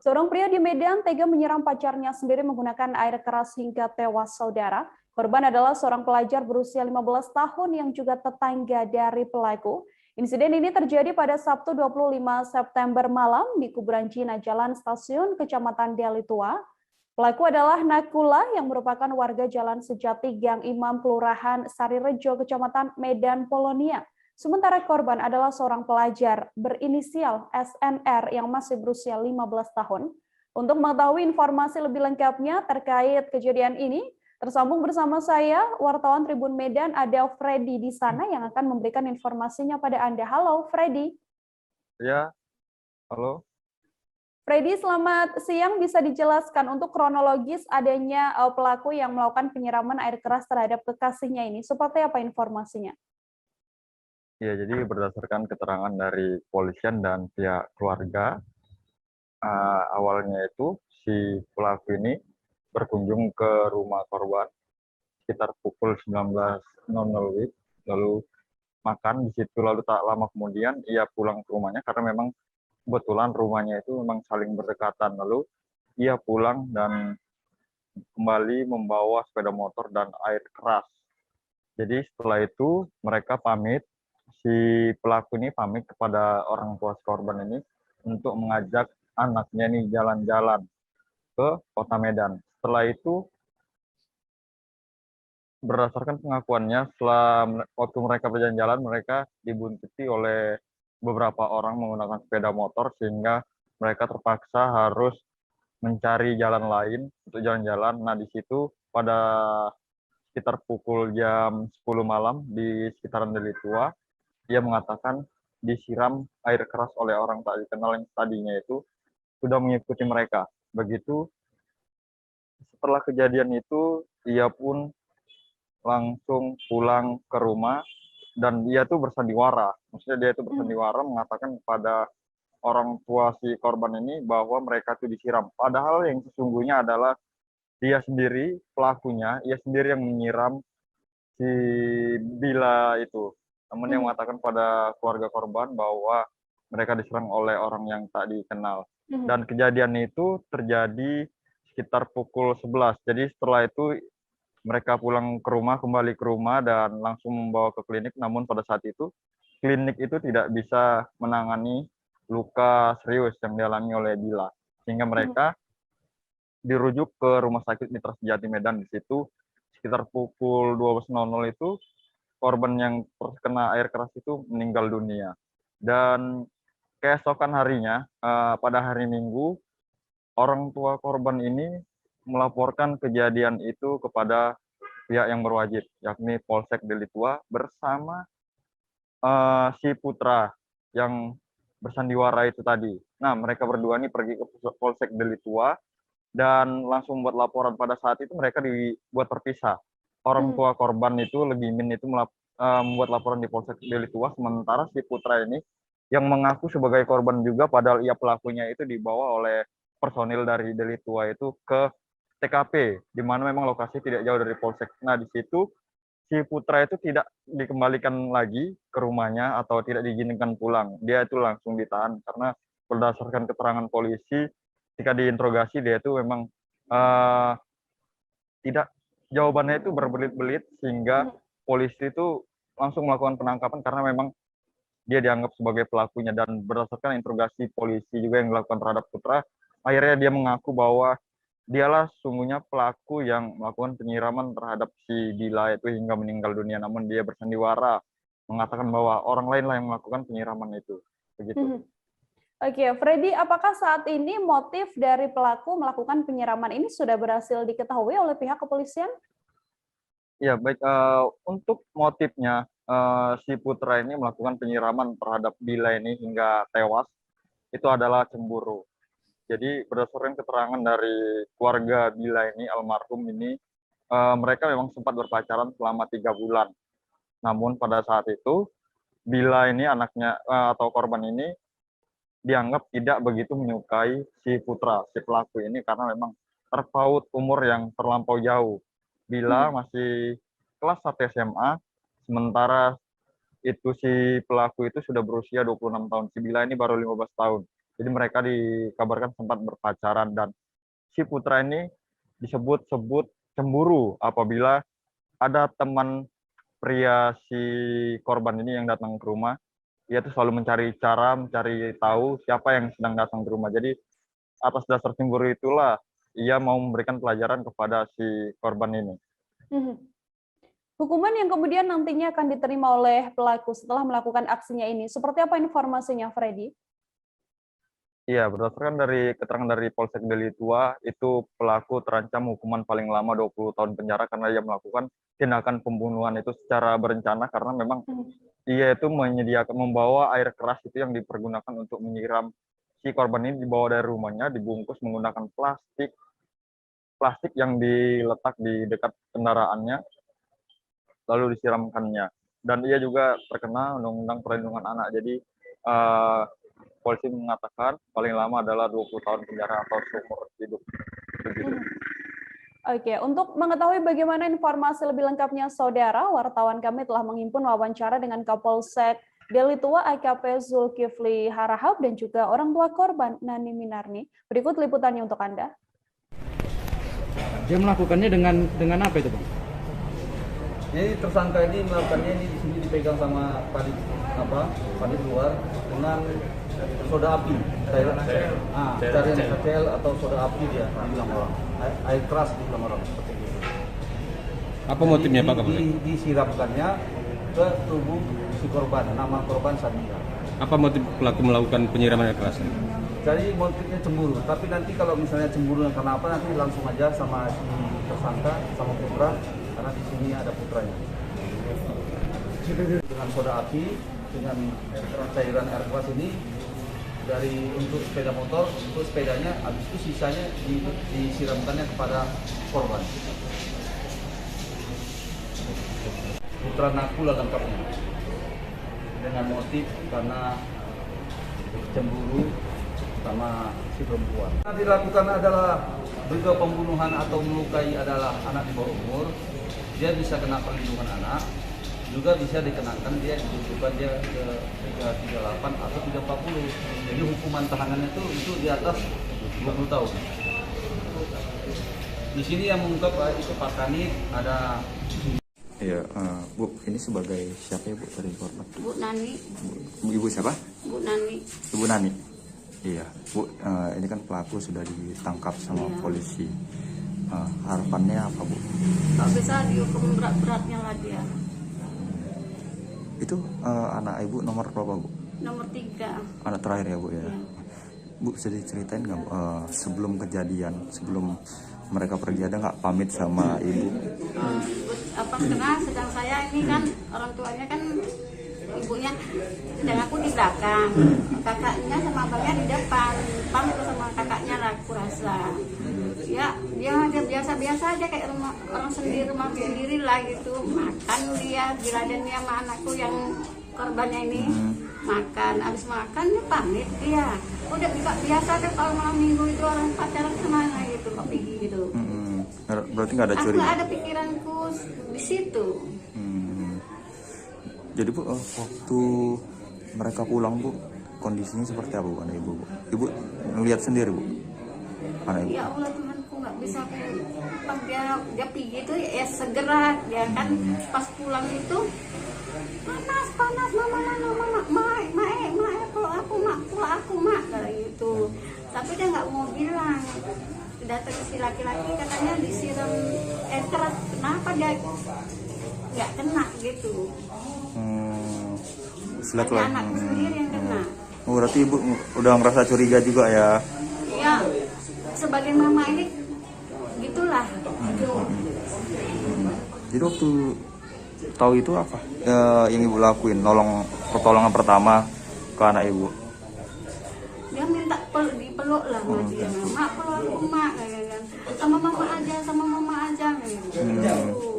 Seorang pria di Medan tega menyiram pacarnya sendiri menggunakan air keras hingga tewas, saudara. Korban adalah seorang pelajar berusia 15 tahun yang juga tetangga dari pelaku. Insiden ini terjadi pada Sabtu 25 September malam di kuburan Cina Jalan Stasiun Kecamatan Deli Tua. Pelaku adalah Nakula yang merupakan warga Jalan Sejati Gang Imam Kelurahan Sarirejo, Kecamatan Medan, Polonia. Sementara korban adalah seorang pelajar berinisial SNR yang masih berusia 15 tahun. Untuk mengetahui informasi lebih lengkapnya terkait kejadian ini, tersambung bersama saya, wartawan Tribun Medan, ada Freddy di sana yang akan memberikan informasinya pada Anda. Halo, Freddy. Ya, halo. Freddy, selamat siang. Bisa dijelaskan untuk kronologis adanya pelaku yang melakukan penyiraman air keras terhadap kekasihnya ini. Seperti apa informasinya? Ya, jadi berdasarkan keterangan dari polisian dan pihak keluarga, awalnya itu si pelaku ini berkunjung ke rumah korban sekitar pukul 19.00 WIB, lalu makan di situ, lalu tak lama kemudian ia pulang ke rumahnya karena memang kebetulan rumahnya itu memang saling berdekatan. Lalu ia pulang dan kembali membawa sepeda motor dan air keras. Jadi setelah itu mereka pamit, si pelaku ini pamit kepada orang tua korban ini untuk mengajak anaknya nih jalan-jalan ke kota Medan. Setelah itu berdasarkan pengakuannya, setelah waktu mereka berjalan-jalan, mereka dibuntuti oleh beberapa orang menggunakan sepeda motor sehingga mereka terpaksa harus mencari jalan lain untuk jalan-jalan. Nah, di situ pada sekitar pukul jam 10 malam di sekitaran Deli Tua, ia mengatakan disiram air keras oleh orang tak dikenal yang tadinya itu sudah mengikuti mereka. Begitu setelah kejadian itu, ia pun langsung pulang ke rumah dan dia tuh bersandiwara. Maksudnya dia itu bersandiwara mengatakan kepada orang tua si korban ini bahwa mereka tuh disiram. Padahal yang sesungguhnya adalah dia sendiri, pelakunya, ia sendiri yang menyiram si Bila itu. Namun yang mengatakan pada keluarga korban bahwa mereka diserang oleh orang yang tak dikenal. Dan kejadian itu terjadi sekitar pukul 11. Jadi setelah itu mereka pulang ke rumah, kembali ke rumah dan langsung membawa ke klinik. Namun pada saat itu klinik itu tidak bisa menangani luka serius yang dialami oleh Bila. Sehingga mereka dirujuk ke Rumah Sakit Mitra Sejati Medan. Di situ sekitar pukul 12.00 itu korban yang terkena air keras itu meninggal dunia. Dan keesokan harinya, pada hari Minggu, orang tua korban ini melaporkan kejadian itu kepada pihak yang berwajib, yakni Polsek Deli Tua bersama si putra yang bersandiwara itu tadi. Nah, mereka berdua ini pergi ke Polsek Deli Tua dan langsung membuat laporan. Pada saat itu mereka dibuat terpisah. Orang tua korban itu lebih min itu membuat laporan di Polsek Deli Tua, sementara si putra ini yang mengaku sebagai korban juga, padahal ia pelakunya itu dibawa oleh personil dari Deli Tua itu ke TKP, di mana memang lokasi tidak jauh dari Polsek. Nah, di situ si putra itu tidak dikembalikan lagi ke rumahnya atau tidak diizinkan pulang. Dia itu langsung ditahan karena berdasarkan keterangan polisi, ketika diinterogasi dia itu memang tidak, jawabannya itu berbelit-belit sehingga polisi itu langsung melakukan penangkapan karena memang dia dianggap sebagai pelakunya. Dan berdasarkan interogasi polisi juga yang dilakukan terhadap putra, akhirnya dia mengaku bahwa dialah sungguhnya pelaku yang melakukan penyiraman terhadap si Bila itu hingga meninggal dunia. Namun dia bersandiwara mengatakan bahwa orang lain lah yang melakukan penyiraman itu. Begitu. Oke, Freddy, apakah saat ini motif dari pelaku melakukan penyiraman ini sudah berhasil diketahui oleh pihak kepolisian? Ya, baik. Untuk motifnya, si putra ini melakukan penyiraman terhadap Bila ini hingga tewas, itu adalah cemburu. Jadi berdasarkan keterangan dari keluarga Bila ini, almarhum ini, mereka memang sempat berpacaran selama 3 bulan. Namun pada saat itu, Bila ini anaknya atau korban ini dianggap tidak begitu menyukai si putra, si pelaku ini, karena memang terpaut umur yang terlampau jauh. Bila masih kelas 1 SMA, sementara itu si pelaku itu sudah berusia 26 tahun. Si Bila ini baru 15 tahun. Jadi mereka dikabarkan sempat berpacaran dan si putra ini disebut-sebut cemburu apabila ada teman pria si korban ini yang datang ke rumah. Ia tuh selalu mencari tahu siapa yang sedang datang ke rumah. Jadi atas dasar cemburu itulah ia mau memberikan pelajaran kepada si korban ini. Hukuman yang kemudian nantinya akan diterima oleh pelaku setelah melakukan aksinya ini, seperti apa informasinya, Freddy? Iya, berdasarkan dari keterangan dari Polsek Deli Tua, itu pelaku terancam hukuman paling lama 20 tahun penjara karena ia melakukan tindakan pembunuhan itu secara berencana karena memang ia itu membawa air keras itu yang dipergunakan untuk menyiram si korban ini, dibawa dari rumahnya, dibungkus menggunakan plastik yang diletak di dekat kendaraannya, lalu disiramkannya. Dan ia juga terkena Undang-Undang Perlindungan Anak. Jadi polisi mengatakan paling lama adalah 20 tahun penjara atau seumur hidup. Begitu. Oke, untuk mengetahui bagaimana informasi lebih lengkapnya, Saudara, wartawan kami telah menghimpun wawancara dengan Kapolsek Deli Tua AKP Zulkifli Harahap dan juga orang tua korban Nani Minarni. Berikut liputannya untuk Anda. Dia melakukannya dengan apa itu, Bang? Jadi tersangka ini melakukannya di sini dipegang sama Padit luar dengan soda api, cairan HCl atau soda api dia dibilang orang, air keras dibilang orang seperti itu. Apa motifnya Pak Kapolsek? Disiramkannya ke tubuh si korban, nama korban Sandia. Apa motif pelaku melakukan penyiraman air keras? Jadi motifnya cemburu, tapi nanti kalau misalnya cemburu karena apa nanti langsung aja sama si tersangka sama putra, karena di sini ada putranya. Dengan soda api, dengan cairan air keras ini untuk sepeda motor, untuk sepedanya, habis itu sisanya disiramkannya kepada korban. Putra nakula lengkapnya dengan motif karena cemburu sama si perempuan. Yang dilakukan adalah juga pembunuhan atau melukai adalah anak di bawah umur, dia bisa kena perlindungan anak, juga bisa dikenakan dia dihukuman dia ke 338 atau 340. Jadi hukuman tahanannya itu di atas 20 tahun. Di sini yang mengungkap itu Pak Kanit, ada. Iya, Bu, ini sebagai siapa ya Bu dari korban? Bu Nani. Ibu siapa? Bu Nani. Ibu Nani. Iya, Bu, ini kan pelaku sudah ditangkap sama polisi. Harapannya apa Bu? Kalau bisa dihukum berat-beratnya lah dia. Itu anak Ibu nomor berapa Bu? Nomor 3. Anak terakhir ya Bu ya? Iya. Bu, bisa diceritain nggak Bu, sebelum kejadian, sebelum mereka pergi ada nggak pamit sama Ibu? Karena sedang saya ini kan orang tuanya kan ibunya dan aku di belakang, kakaknya sama abangnya di depan, pamit sama kakaknya lah aku rasa. Ya dia biasa-biasa aja kayak orang sendiri, rumah sendiri lah gitu, makan dia diladen dia sama anakku yang korbannya ini makan, abis makan dia pamit dia. Udah biasa deh kalau malam minggu itu orang pacaran kemana gitu, kok pergi gitu. Berarti nggak ada curiga? Aku ada pikiranku di situ. Jadi Bu, waktu mereka pulang Bu, kondisinya seperti apa Bu, anak Ibu? Ibu ngelihat sendiri Bu? Anak Ibu? Ya Allah Tuhanku, nggak bisa pas dia pergi itu ya segera dia kan pas pulang itu panas mama peluk aku kayak gitu. Tapi dia nggak mau bilang. Datang si laki-laki katanya disiram air keras, kenapa dia nggak kena gitu? Hanya anakku sendiri yang kena. Berarti Ibu udah ngerasa curiga juga ya? Ya, sebagai mama ini gitulah. Jadi waktu tahu itu apa yang Ibu lakuin? Pertolongan pertama ke anak Ibu? Dia minta dipeluk lah sama dia. Mak peluk aku mak, sama mama aja kayak gitu.